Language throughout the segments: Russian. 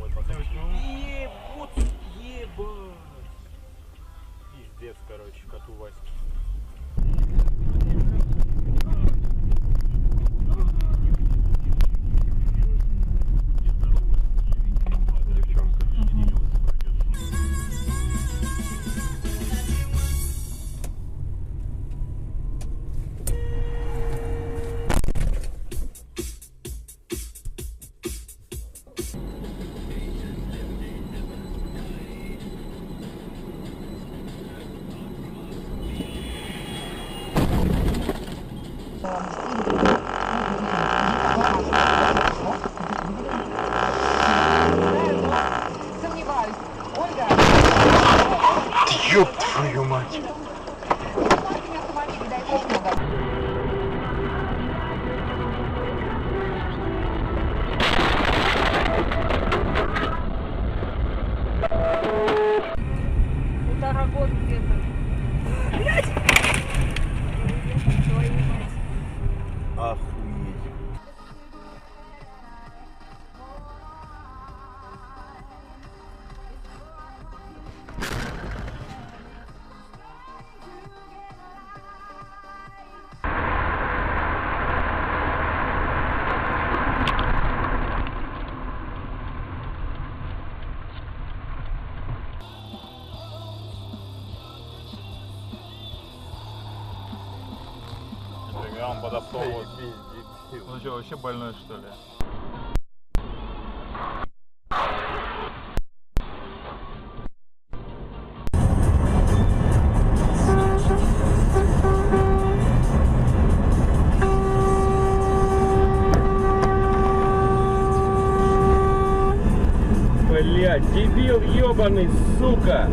Ебать! Пиздец, короче, коту Ваське. Сомневаюсь. Ольга. Ёб твою мать. Полтора года где-то. Блядь! Твою мать. Охуеть. Он подошел. Он что, вообще больной, что ли? Блядь, дебил ебаный, сука!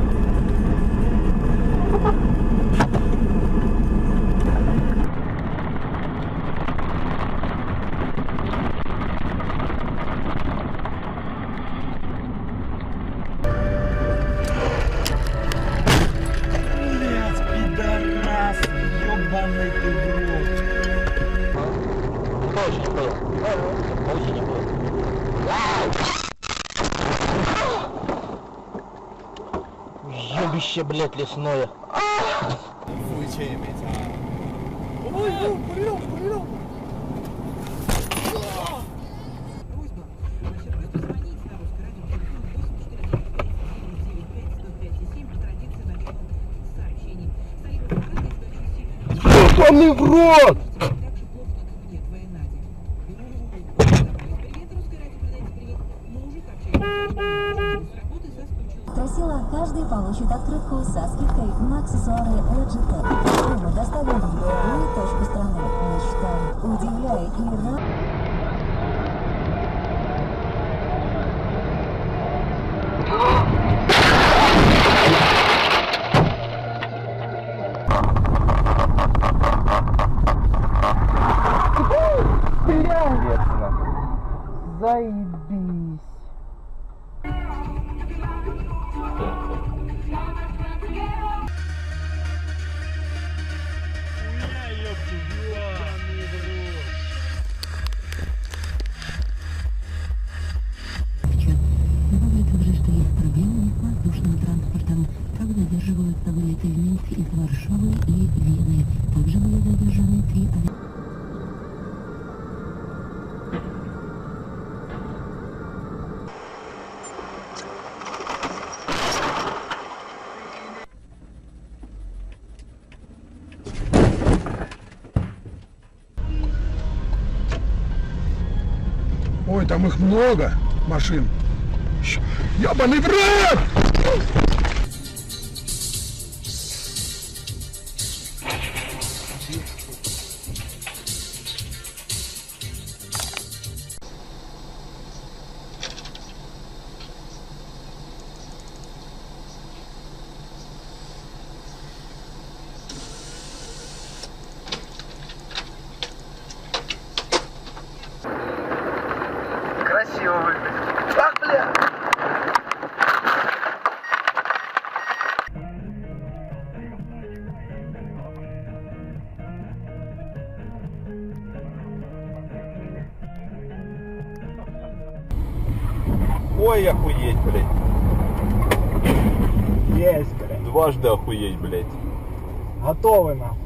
Ебаный ты в рот. Очень было. Очень было. Ёбище, блядь, лесное. Ебаный в рот! Просила, каждый получит открытку со скидкой на аксессуары Logitech. Мы доставим в любую точку страны. Мечтай, удивляй и рад. Заебись. Добавлю также, что есть проблемы с воздушным транспортом. Так задерживают самолеты из Минска, из Варшавы и Вены. Также были задержаны 3 авиа. Ой, там их много машин. Ебаный в рот! Красиво выглядит. Ах, бля! Ой, охуеть, блядь. Есть, блядь. Дважды охуеть, блядь. Готовы нахуй.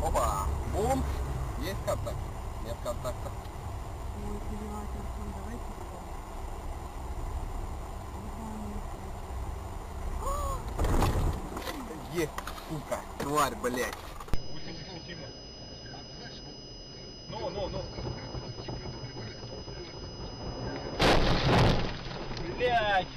Опа! Бум! Есть контакт? Нет контакта. Есть, сука, тварь, блядь. Ну. Блядь.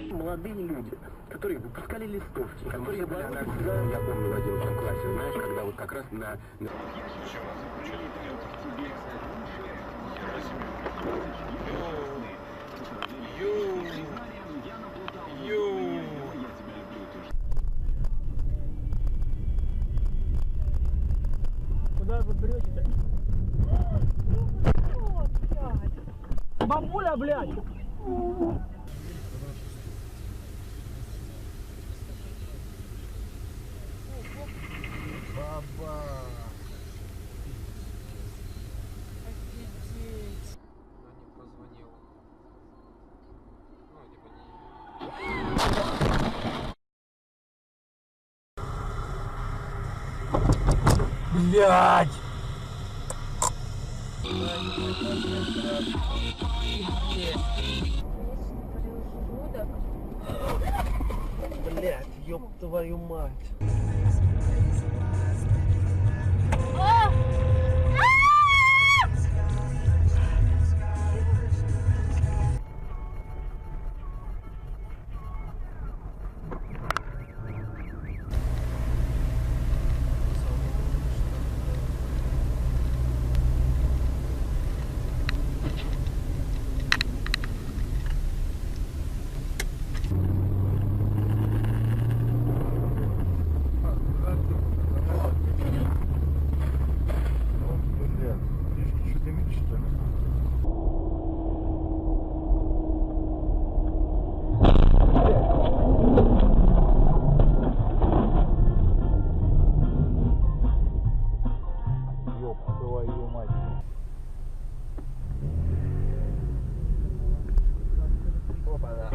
Молодые люди, которые выпускали листовки, которые были иногда, я помню в 11 классе, знаешь, когда вот как раз на... Куда вы берете-то? Бабуля, блядь! Блядь. Блядь, ёб твою мать.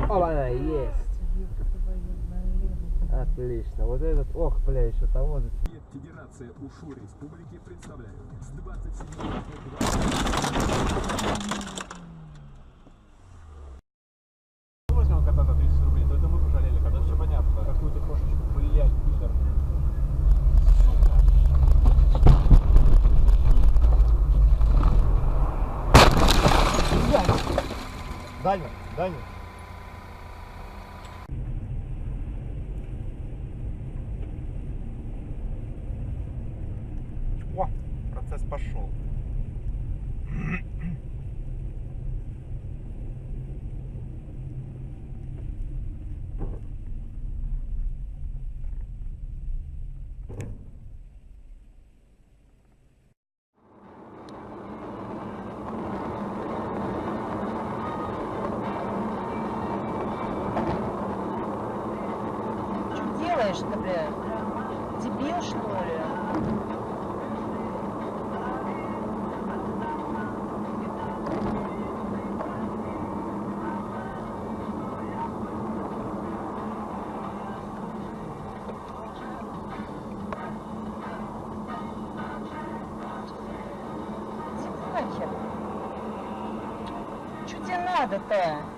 Опа-на, есть. Отлично. Вот этот, ох, бля, еще того. Федерация УШУ Республики представляет с 27 Возьмем кота за 30 рублей, то это мы пожалели, когда все понятно. Какую-то кошечку, блядь, пидор. Даня, Даня. О, процесс пошел. Что делаешь-то, бля? Дебил, что ли? Иди нахер. Что тебе надо-то?